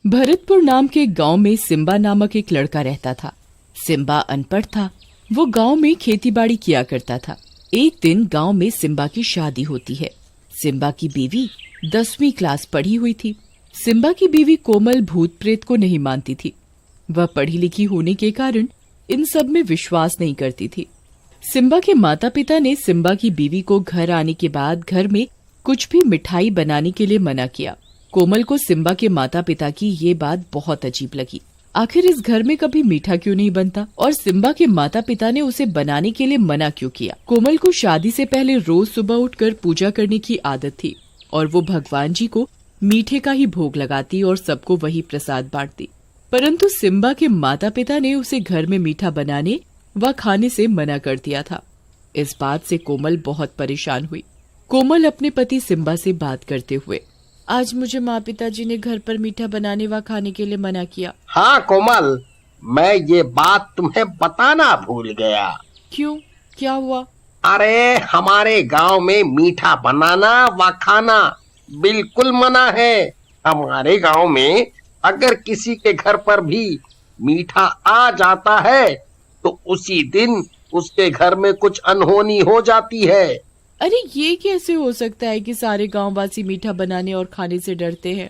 भरतपुर नाम के गांव में सिम्बा नामक एक लड़का रहता था। सिम्बा अनपढ़ था। वो गांव में खेतीबाड़ी किया करता था। एक दिन गांव में सिम्बा की शादी होती है। सिम्बा की बीवी 10वीं क्लास पढ़ी हुई थी। सिम्बा की बीवी कोमल भूत प्रेत को नहीं मानती थी। वह पढ़ी लिखी होने के कारण इन सब में विश्वास नहीं करती थी। सिम्बा के माता पिता ने सिम्बा की बीवी को घर आने के बाद घर में कुछ भी मिठाई बनाने के लिए मना किया। कोमल को सिम्बा के माता पिता की ये बात बहुत अजीब लगी। आखिर इस घर में कभी मीठा क्यों नहीं बनता और सिम्बा के माता पिता ने उसे बनाने के लिए मना क्यों किया। कोमल को शादी से पहले रोज सुबह उठकर पूजा करने की आदत थी और वो भगवान जी को मीठे का ही भोग लगाती और सबको वही प्रसाद बांटती। परंतु सिम्बा के माता पिता ने उसे घर में मीठा बनाने व खाने से मना कर दिया था। इस बात से कोमल बहुत परेशान हुई। कोमल अपने पति सिम्बा से बात करते हुए, आज मुझे माँ पिताजी ने घर पर मीठा बनाने व खाने के लिए मना किया। हाँ कोमल, मैं ये बात तुम्हें बताना भूल गया। क्यों, क्या हुआ? अरे हमारे गांव में मीठा बनाना व खाना बिल्कुल मना है। हमारे गांव में अगर किसी के घर पर भी मीठा आ जाता है तो उसी दिन उसके घर में कुछ अनहोनी हो जाती है। अरे ये कैसे हो सकता है कि सारे गांववासी मीठा बनाने और खाने से डरते हैं?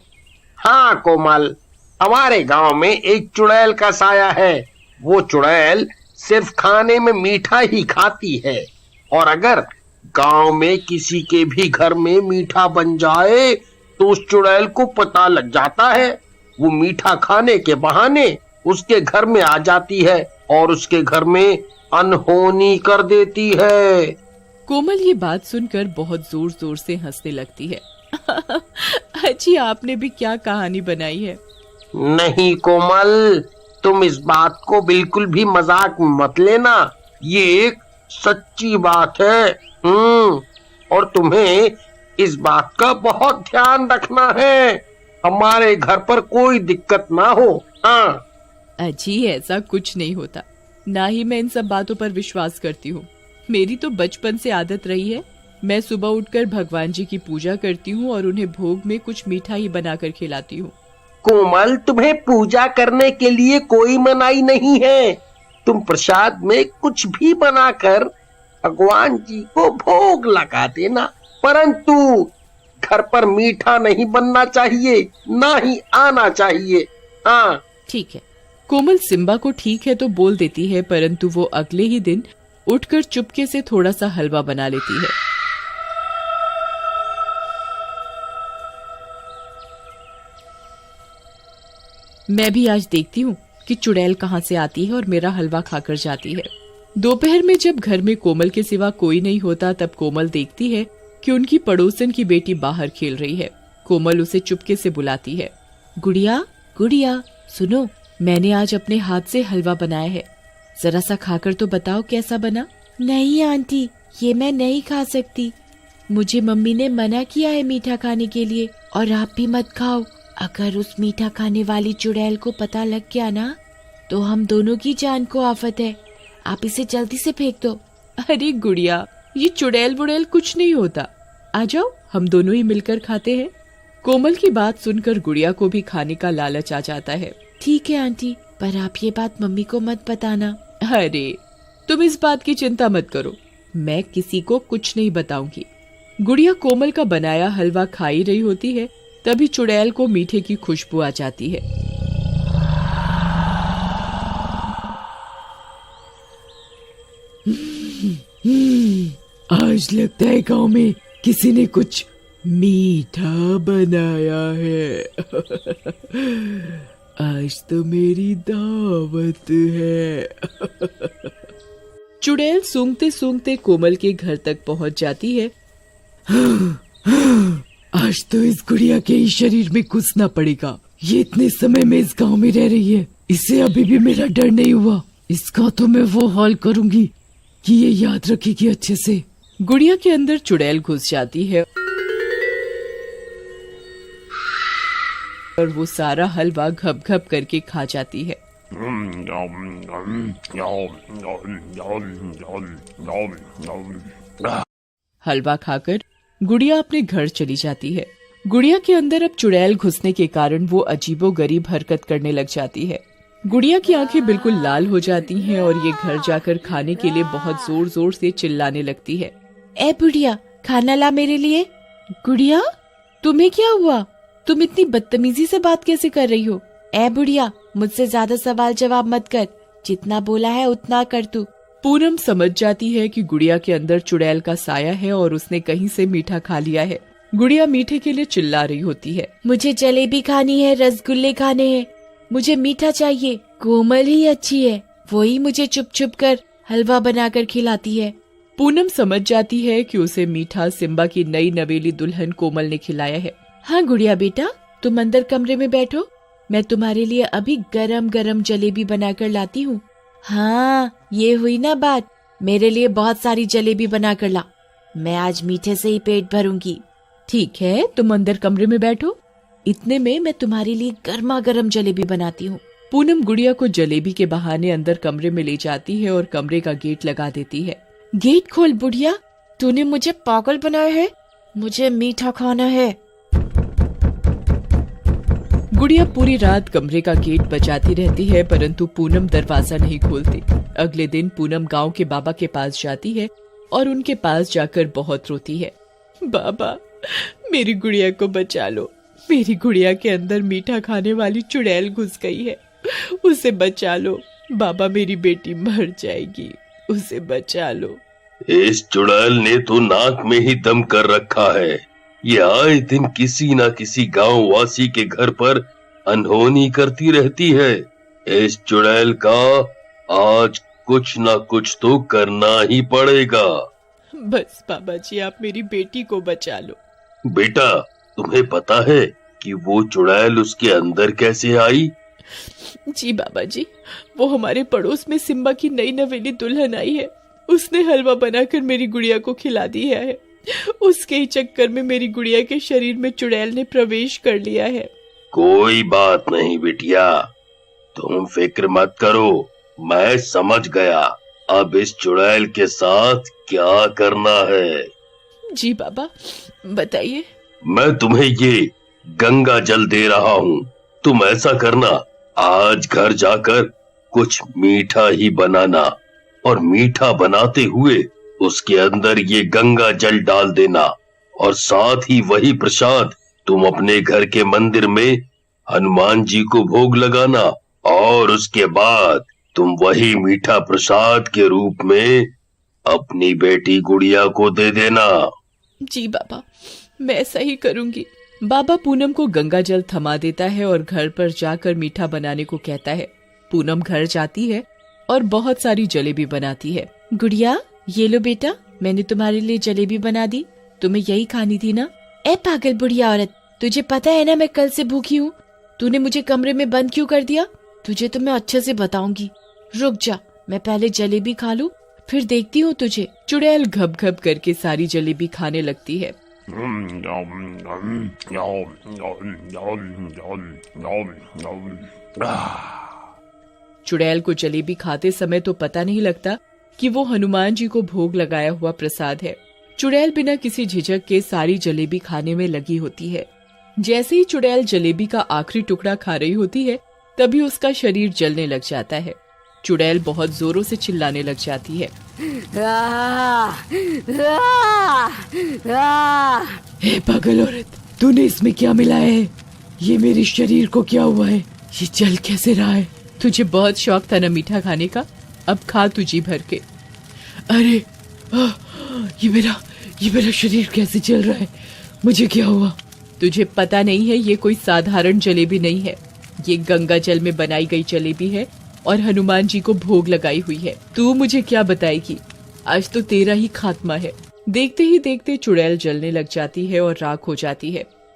हाँ कोमल, हमारे गांव में एक चुड़ैल का साया है। वो चुड़ैल सिर्फ खाने में मीठा ही खाती है और अगर गांव में किसी के भी घर में मीठा बन जाए तो उस चुड़ैल को पता लग जाता है। वो मीठा खाने के बहाने उसके घर में आ जाती है और उसके घर में अनहोनी कर देती है। कोमल ये बात सुनकर बहुत जोर जोर से हंसने लगती है। अजी, आपने भी क्या कहानी बनाई है। नहीं कोमल, तुम इस बात को बिल्कुल भी मजाक मत लेना। ये एक सच्ची बात है। और तुम्हें इस बात का बहुत ध्यान रखना है, हमारे घर पर कोई दिक्कत ना हो। हाँ अजी, ऐसा कुछ नहीं होता। ना ही मैं इन सब बातों पर विश्वास करती हूँ। मेरी तो बचपन से आदत रही है। मैं सुबह उठकर भगवान जी की पूजा करती हूँ और उन्हें भोग में कुछ मीठा ही बनाकर खिलाती हूँ। कोमल, तुम्हें पूजा करने के लिए कोई मनाही नहीं है। तुम प्रसाद में कुछ भी बनाकर भगवान जी को भोग लगा देना, परंतु घर पर मीठा नहीं बनना चाहिए, ना ही आना चाहिए। हाँ ठीक है। कोमल सिम्बा को ठीक है तो बोल देती है, परंतु वो अगले ही दिन उठकर चुपके से थोड़ा सा हलवा बना लेती है। मैं भी आज देखती हूँ कि चुड़ैल कहाँ से आती है और मेरा हलवा खाकर जाती है। दोपहर में जब घर में कोमल के सिवा कोई नहीं होता तब कोमल देखती है कि उनकी पड़ोसन की बेटी बाहर खेल रही है। कोमल उसे चुपके से बुलाती है, गुड़िया गुड़िया सुनो, मैंने आज अपने हाथ से हलवा बनाया है, जरा सा खाकर तो बताओ कैसा बना। नहीं आंटी, ये मैं नहीं खा सकती। मुझे मम्मी ने मना किया है मीठा खाने के लिए, और आप भी मत खाओ। अगर उस मीठा खाने वाली चुड़ैल को पता लग गया ना तो हम दोनों की जान को आफत है। आप इसे जल्दी से फेंक दो। अरे गुड़िया, ये चुड़ैल बुड़ैल कुछ नहीं होता। आ जाओ, हम दोनों ही मिलकर खाते हैं। कोमल की बात सुनकर गुड़िया को भी खाने का लालच आ जाता है। ठीक है आंटी, पर आप ये बात मम्मी को मत बताना। अरे तुम इस बात की चिंता मत करो, मैं किसी को कुछ नहीं बताऊंगी। गुड़िया कोमल का बनाया हलवा खा ही रही होती है, तभी चुड़ैल को मीठे की खुशबू आ जाती है। आज लगता है गांव में किसी ने कुछ मीठा बनाया है। आज तो मेरी दावत है। चुड़ैल सूंघते सूंघते कोमल के घर तक पहुंच जाती है। आज तो इस गुड़िया के ही शरीर में घुसना पड़ेगा। ये इतने समय में इस गांव में रह रही है, इसे अभी भी मेरा डर नहीं हुआ। इसका तो मैं वो हाल करूंगी कि ये याद रखेगी अच्छे से। गुड़िया के अंदर चुड़ैल घुस जाती है और वो सारा हलवा घप घप करके खा जाती है। हलवा खाकर गुड़िया अपने घर चली जाती है। गुड़िया के अंदर अब चुड़ैल घुसने के कारण वो अजीबोगरीब हरकत करने लग जाती है। गुड़िया की आंखें बिल्कुल लाल हो जाती हैं और ये घर जाकर खाने के लिए बहुत जोर जोर से चिल्लाने लगती है। ए बुढ़िया, खाना ला मेरे लिए। गुड़िया, तुम्हें क्या हुआ? तुम इतनी बदतमीजी से बात कैसे कर रही हो? ए बुढ़िया, मुझसे ज्यादा सवाल जवाब मत कर, जितना बोला है उतना कर तू। पूनम समझ जाती है कि गुड़िया के अंदर चुड़ैल का साया है और उसने कहीं से मीठा खा लिया है। गुड़िया मीठे के लिए चिल्ला रही होती है। मुझे जलेबी खानी है, रसगुल्ले खाने हैं, मुझे मीठा चाहिए। कोमल ही अच्छी है, वही मुझे चुप चुप कर हलवा बनाकर खिलाती है। पूनम समझ जाती है कि उसे मीठा सिम्बा की नई नवेली दुल्हन कोमल ने खिलाया है। हाँ गुड़िया बेटा, तुम अंदर कमरे में बैठो, मैं तुम्हारे लिए अभी गरम गरम जलेबी बनाकर लाती हूँ। हाँ, ये हुई ना बात, मेरे लिए बहुत सारी जलेबी बनाकर ला, मैं आज मीठे से ही पेट भरूंगी। ठीक है, तुम अंदर कमरे में बैठो, इतने में मैं तुम्हारे लिए गर्मा गर्म जलेबी बनाती हूँ। पूनम गुड़िया को जलेबी के बहाने अंदर कमरे में ले जाती है और कमरे का गेट लगा देती है। गेट खोल बुढ़िया, तूने मुझे पागल बनाया है, मुझे मीठा खाना है। गुड़िया पूरी रात कमरे का गेट बजाती रहती है, परंतु पूनम दरवाजा नहीं खोलती। अगले दिन पूनम गांव के बाबा के पास जाती है और उनके पास जाकर बहुत रोती है। बाबा, मेरी गुड़िया को बचा लो, मेरी गुड़िया के अंदर मीठा खाने वाली चुड़ैल घुस गई है, उसे बचा लो बाबा, मेरी बेटी मर जाएगी, उसे बचा लो। इस चुड़ैल ने तो नाक में ही दम कर रखा है, ये आए दिन किसी न किसी गांव वासी के घर पर अनहोनी करती रहती है। इस चुड़ैल का आज कुछ न कुछ तो करना ही पड़ेगा। बस बाबा जी, आप मेरी बेटी को बचा लो। बेटा, तुम्हें पता है कि वो चुड़ैल उसके अंदर कैसे आई? जी बाबा जी, वो हमारे पड़ोस में सिम्बा की नई नवेली दुल्हन आई है, उसने हलवा बनाकर मेरी गुड़िया को खिला दिया है, उसके ही चक्कर में मेरी गुड़िया के शरीर में चुड़ैल ने प्रवेश कर लिया है। कोई बात नहीं बिटिया, तुम फिक्र मत करो, मैं समझ गया अब इस चुड़ैल के साथ क्या करना है। जी बाबा, बताइए। मैं तुम्हें ये गंगा जल दे रहा हूँ, तुम ऐसा करना, आज घर जाकर कुछ मीठा ही बनाना और मीठा बनाते हुए उसके अंदर ये गंगा जल डाल देना और साथ ही वही प्रसाद तुम अपने घर के मंदिर में हनुमान जी को भोग लगाना और उसके बाद तुम वही मीठा प्रसाद के रूप में अपनी बेटी गुड़िया को दे देना। जी बाबा, मैं ऐसा ही करूंगी। बाबा पूनम को गंगा जल थमा देता है और घर पर जाकर मीठा बनाने को कहता है। पूनम घर जाती है और बहुत सारी जलेबी बनाती है। गुड़िया, ये लो बेटा, मैंने तुम्हारे लिए जलेबी बना दी, तुम्हें यही खानी थी ना? ए पागल बुढ़िया औरत, तुझे पता है ना मैं कल से भूखी हूँ, तूने मुझे कमरे में बंद क्यों कर दिया? तुझे तो मैं अच्छे से बताऊंगी, रुक जा, मैं पहले जलेबी खा लूं, फिर देखती हूँ तुझे। चुड़ैल घप घप करके सारी जलेबी खाने लगती है। चुड़ैल को जलेबी खाते समय तो पता नहीं लगता कि वो हनुमान जी को भोग लगाया हुआ प्रसाद है। चुड़ैल बिना किसी झिझक के सारी जलेबी खाने में लगी होती है। जैसे ही चुड़ैल जलेबी का आखिरी टुकड़ा खा रही होती है, तभी उसका शरीर जलने लग जाता है। चुड़ैल बहुत जोरों से चिल्लाने लग जाती है। हे पागल औरत, तूने इसमें क्या मिलाया है? ये मेरे शरीर को क्या हुआ है? ये जल कैसे रहा है? तुझे बहुत शौक था ना मीठा खाने का, अब खा तू जी भर के। अरे ये मेरा शरीर कैसे जल रहा है? मुझे क्या हुआ? तुझे पता नहीं है, ये कोई साधारण जलेबी नहीं है, ये गंगा जल में बनाई गई जलेबी है और हनुमान जी को भोग लगाई हुई है। तू मुझे क्या बताएगी? आज तो तेरा ही खात्मा है। देखते ही देखते चुड़ैल जलने लग जाती है और राख हो जाती है।